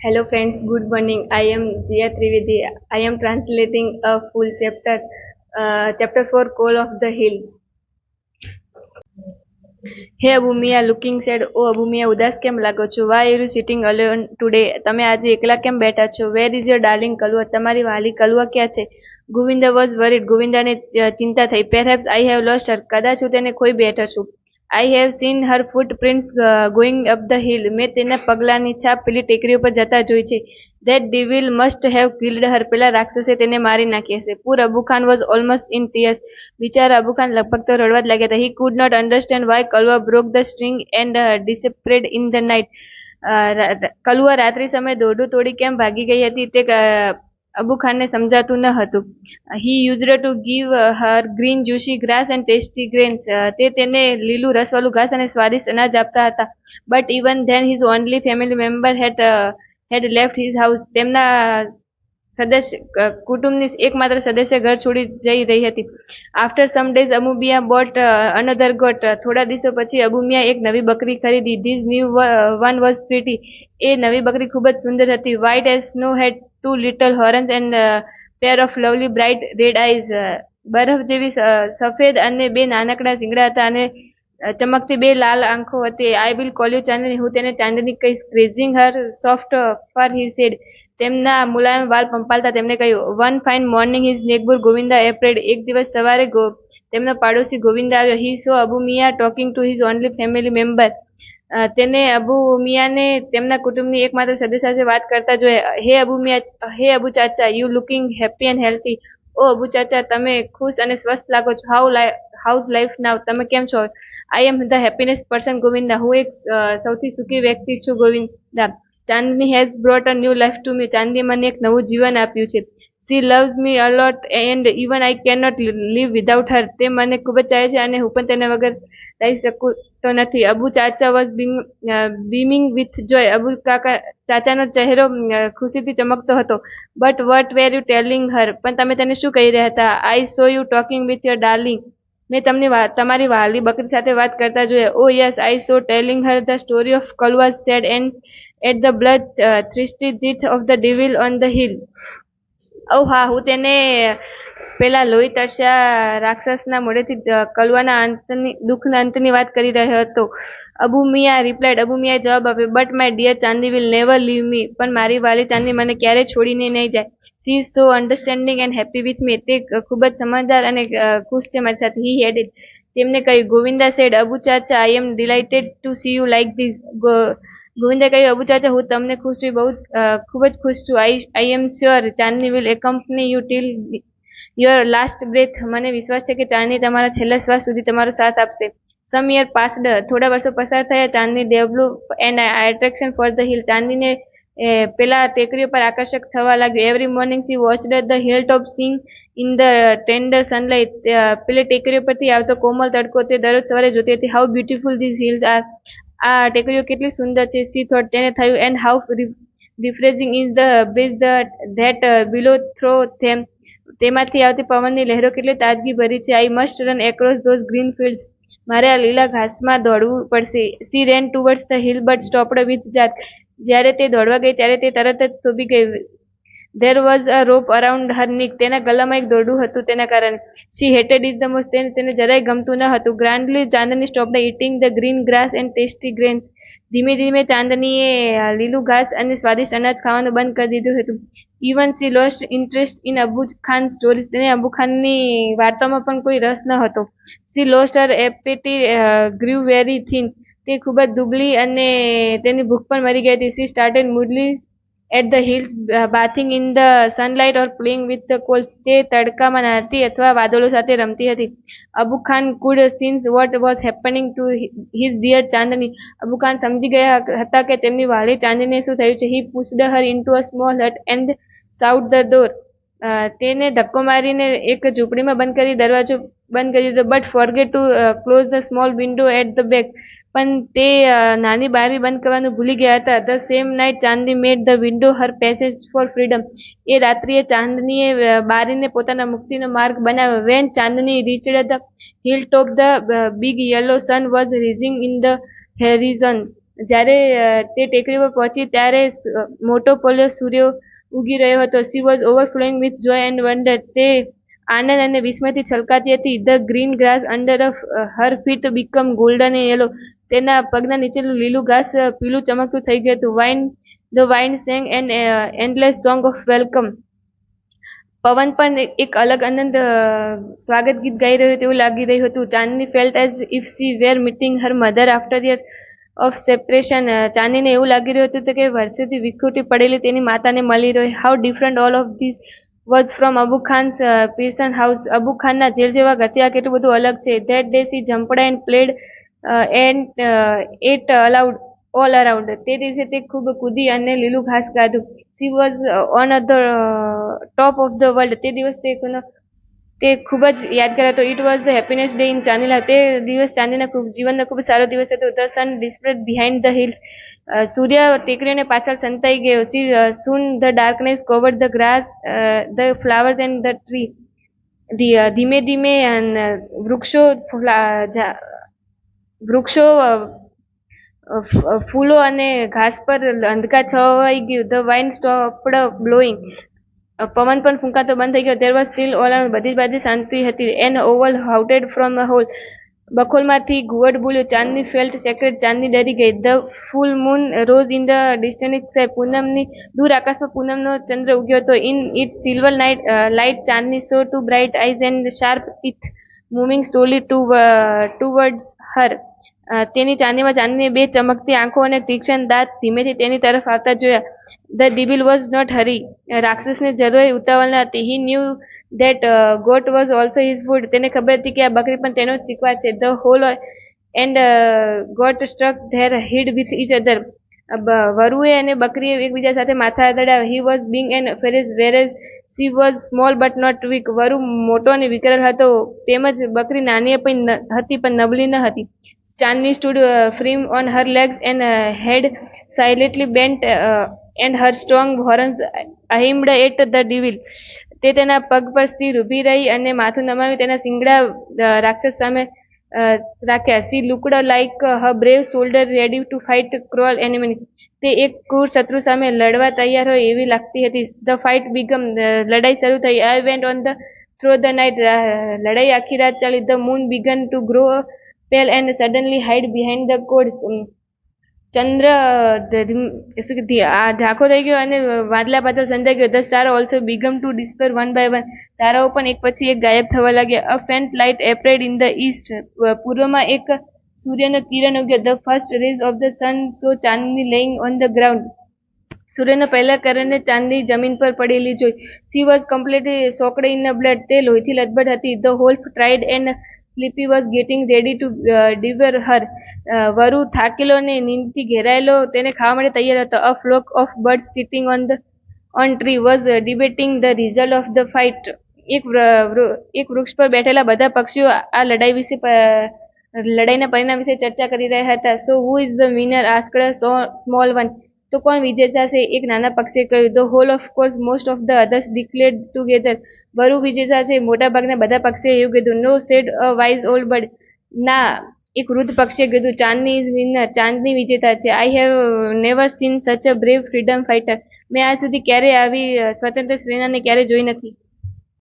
Hello friends, good morning. I am Jia Trivedi. I am translating a full chapter 4, Call of the Hills. Hey Abumia, looking said, Oh Abumia, ઉદાસ કેમ લાગો છો? Why are you sitting alone today? તમે આજે એકલા કેમ બેઠા છો? Where is your darling Kalua? તમારી વાલી કલુઆ ક્યાં છે? Govinda was worried. ગોવિંદાને ચિંતા થઈ. Perhaps I have lost her. કદાચ હું તેને ખોઈ બેઠો છું. I have seen her footprints going up the hill. મેં તેના પગલાંની છાપ પેલી ટેકરી ઉપર જતા જોઈ છે. That devil must have killed her. પેલા રાક્ષસે તેને મારી નાખી હશે. Poor Abu Khan was almost in tears. બિચારા અબુ ખાન લગભગ તો રડવા જ લાગ્યા હતા. He could not understand why Kalwa broke the string and disappeared in the night. Kalua રાત્રિ સમયે દોરડું તોડી કેમ ભાગી ગઈ હતી તે અબુ ખાનને સમજાતું ન હતું. He used to give her green juicy grass and tasty grains. તે તેને લીલું રસવાળું ઘાસ અને સ્વાદિષ્ટ અનાજ આપતા હતા. But even then his only family member had left his house. તેમના કુટુંબની એકમાત્ર સદસ્ય ઘર છોડી જઈ રહી હતી. After some days Abumiya bought another goat. થોડા દિવસો પછી અબુમિયા એક નવી બકરી ખરીદી. This new one was pretty. એ નવી બકરી ખૂબ જ સુંદર હતી. White as snow, had two little horns and pair of lovely bright red eyes. બરફ જેવી સફેદ અને બે નાનકડા શિંગડા હતા અને ચમકતી બે લાલ આંખો હતી. I will call you Chandni. હું તેને ચાંદની કહીશ. Caressing her soft fur he said. તેમના મુલાયમ વાલ પંપાલતા તેમણે કહ્યું. One fine morning his neighbour Govinda appeared. એક દિવસ સવારે તેમનો પાડોશી ગોવિંદા આવ્યો. He saw Abu Miyan talking to his only family member. તેને અબુ મિયાને તેમના કુટુંબની એકમાત્ર સદસ્ય સાથે વાત કરતા જોયા. Hey Abu Chacha, you looking happy and healthy. Oh Abu Chacha, તમે ખુશ અને સ્વસ્થ લાગો છો. How's life now. તમે કેમ છો? I am the happiest person Govinda. હું એક સૌથી સુખી વ્યક્તિ છું Govinda. Chandni has brought a new life to me. Chandni મને એક નવું જીવન આપ્યું છે. She loves me a lot and even I can not live without her. તે મને ખૂબ જ ચાહે છે અને હું પણ તેને વગર રહી શકતો નથી. Abu Chacha was beaming with joy. Abu ચાચાનો ચહેરો ખુશીથી ચમકતો હતો. But what were you telling her. પણ તમે તેને શું કહી રહ્યા હતા? I saw you talking with your darling. મેં તમારી વાલી બકરી સાથે વાત કરતા જોયા. Oh yes, I so telling her the story of Kalwa sad and at the blood thirsty death of the devil on the hill. હા, હું તેને પેલા લોહી તરસ્યા રાક્ષસના મોઢેથી કલવાના દુઃખના અંતની વાત કરી રહ્યો હતો. અબુ મિયા રિપ્લાઇડ. અબુ મિયાએ જવાબ આપ્યો. But my dear Chandi will never leave me. પણ મારી વાલી ચાંદી મને ક્યારેય છોડીને નહીં જાય. She is so understanding and happy with me. તે ખૂબ જ સમજદાર અને ખુશ છે મારી સાથે. He added. તેમને કહ્યું. Govinda said, Abu Chacha, I am delighted to see you like this. ગોવિંદે કહ્યું. અબુ ચાચા, હું તમને ખુશ જોઈ ખૂબ જ ખુશ છું. I am sure Chandni will accompany you till your last breath. મને વિશ્વાસ છે કે ચાંદની તમારા છેલ્લા શ્વાસ સુધી તમારો સાથ આપશે. Some year passed. થોડા વર્ષો પસાર થયા. Chandni develop and attraction for the hill. ચાંદનીને પેલા ટેકરીઓ પર આકર્ષક થવા લાગ્યું. Every morning she watched the hill top sing in the tender sunlight. પેલી ટેકરીઓ પરથી આવતો કોમલ તડકો તે દરરોજ સવારે જોતી હતી. How beautiful this hills are. આ ટેકરીઓ કેટલી સુંદર છે. She thought. તેને થયું. And how refreshing is the breeze that below through them. તેમાંથી આવતી પવનની લહેરો કેટલી તાજગી ભરી છે. I must run across those green fields. મારે આ લીલા ઘાસમાં દોડવું પડશે. She ran towards the hill but stopped with જાત. જ્યારે તે દોડવા ગઈ ત્યારે તે તરત જ થોભી ગઈ. There was a rope around her neck. તેના ગળામાં એક દોરડું હતું. તેના કારણે she hated it the most. તેને જરાય ગમતું ન હતું. Gradually Chandni stopped eating the green grass and tasty grains. ધીમે ધીમે ચાંદનીએ લીલું ઘાસ અને સ્વાદિષ્ટ અનાજ ખાવાનું બંધ કરી દીધું હતું. Even she lost interest in Abu Khan stories. તેને અબુ ખાનની વાર્તામાં પણ કોઈ રસ ન હતો. She lost her appetite grew very thin. તે ખૂબ જ દુબળી અને તેની ભૂખ પણ મરી ગઈ હતી. She started moodily at the hills bathing in the sunlight or playing with the clouds. તે તડકામાં નાહતી અથવા વાદળો સાથે રમતી હતી. Abu Khan could sense what was happening to his dear Chandni. Abu Khan સમજી ગયા હતા કે તેમની વાલી ચાંદનીને શું થયું છે. He pushed her into a small hut and shut the door. તેને ધક્કો મારીને એક ઝૂંપડીમાં બંધ કરી દરવાજો બંધ કરી દીધો. But forget to close the small window at the back. પણ તે નાની બારી બંધ કરવાનું ભૂલી ગયા હતા. The same night Chandni made the window her passage for freedom. એ રાત્રિએ ચાંદનીએ બારીને પોતાના મુક્તિનો માર્ગ બનાવ્યો. When Chandni reached the hill top the big yellow sun was rising in the horizon. જ્યારે તે ટેકરી પર પહોંચી ત્યારે મોટો પોલો સૂર્ય ઉગી રહ્યો હતો. She was overflowing with joy and wonder. તે આનંદ અને વિસ્મયથી છલકાતી હતી. The green grass under her feet become golden and yellow. તેના પગના નીચેનું લીલું ઘાસ પીળું ચમકતું થઈ ગયું હતું. The wind sang an endless song of welcome. પવન પણ એક અલગ આનંદ સ્વાગત ગીત ગાઈ રહ્યું તેવું લાગી રહ્યું હતું. Chandni felt as if she were meeting her mother after years of separation. ચાંદનીને એવું લાગી રહ્યું હતું કે વર્ષોથી વિખૂટી પડેલી તેની માતાને મળી રહ્યો. How different all of this was from Abu Khan's prison house. Abu ખાનના જેલ જેવા ઘરથી આ કેટલું બધું અલગ છે. That day she jumped and played and ate aloud all around. તે દિવસે તે ખૂબ કૂદી અને લીલું ઘાસ ખાધું. She was on the top of the world. તે દિવસ તે ખૂબ જ યાદગાર હતો. It was the happiness day in ચાંદીલા. તે દિવસ ચાંદીના જીવનનો ખૂબ સારો દિવસ હતો. The sun disappeared behind the hills. સૂર્ય ટેકરીઓને પાછળ સંતાઈ ગયો. Soon the darkness covered the grass the flowers and the tree. ધીમે ધીમે વૃક્ષો ફૂલો અને ઘાસ પર અંધકાર છવાઈ ગયું. The wind stopped blowing. પવન પણ ફૂંકાતો બંધ થઈ ગયો. There was still all around. બધી જ બાજુ શાંતિ હતી. An owl hooted from a hole. બખોલમાંથી ઘુવડ બોલ્યો. Chandni felt scared. ચાંદની ડરી ગઈ. The full moon rose in the distant sky. પૂનમની દૂર આકાશમાં પૂનમનો ચંદ્ર ઉગ્યો હતો. In its silver light Chandni saw two bright eyes and sharp teeth moving slowly towards હર. તેની ચાંદીની બે ચમકતી આંખો અને તીક્ષ્ણ દાંત ધીમેથી તેની તરફ આવતા જોયા. The devil was not hurry. રાક્ષસને જરાય ઉતાવળ ન હતી. He knew that goat was also his food. તેને ખબર હતી કે આ બકરી પણ તેનો જ શિકાર છે. The wolf and goat struck their heads with each other. વરુએ અને બકરીએ એકબીજા સાથે માથા દડાવ્યા. He was big and furious whereas she was small but not weak. વરુ મોટો અને વિકરાળ હતો તેમજ બકરી નાની હતી પણ નબળી ન હતી. Chandni stood firm on her legs and head silently bent and her strong horns aimed at the devil. તે તેના પગ પર સ્થિર ઊભી રહી અને માથું નમાવી તેના શિંગડા રાક્ષસ સામે રાખ્યા. She looked like her brave soldier ready to fight cruel enemy. તે એક ક્રૂર શત્રુ સામે લડવા તૈયાર હોય એવી લાગતી હતી. The fight began. લડાઈ શરૂ થઈ. It went on through the night. લડાઈ આખી રાત ચાલી. The moon began to grow pale and suddenly hide behind the clouds. ચંદ્ર ઝાંખો થઈ ગયો અને વાદળા પાછળ સંતાઈ ગયો. The star also began to disappear one by one. તારાઓ પણ એક પછી એક ગાયબ થવા લાગ્યા. A faint light appeared in the east. પૂર્વમાં એક સૂર્યનો કિરણ ઉગ્યો. The first rays of the sun saw Chandni laying on the ground. સૂર્યના પહેલા કિરણને ચાંદની જમીન પર પડેલી જોઈ. She was completely soaked in blood. તે લોહીથી લથબથ હતી. The wolf tired and sleepy was getting ready to devour her. વરુ થાકેલો અને નીંદથી ઘેરાયેલો તેને ખાવા માટે તૈયાર હતો. A flock of birds sitting on tree was debating the result of the fight. એક વૃક્ષ પર બેઠેલા બધા પક્ષીઓ આ લડાઈના પરિણામ વિશે ચર્ચા કરી રહ્યા હતા. So who is the winner asked small one. તો કોણ વિજેતા છે? એક નાના પક્ષીએ કહ્યું. The wolf of course most of the others declared together. વરુ વિજેતા છે. મોટા ભાગના બધા પક્ષીએ એવું કીધું. No said a wise old bird. ના, એક વૃદ્ધ પક્ષીએ કીધું. ચાંદની ઇઝ વિનર. ચાંદની વિજેતા છે. આઈ હેવ નેવર સીન સચ અ બ્રેવ ફ્રીડમ ફાઇટર. મેં આજ સુધી ક્યારેય આવી સ્વતંત્ર સેનાને ક્યારેય જોઈ નથી.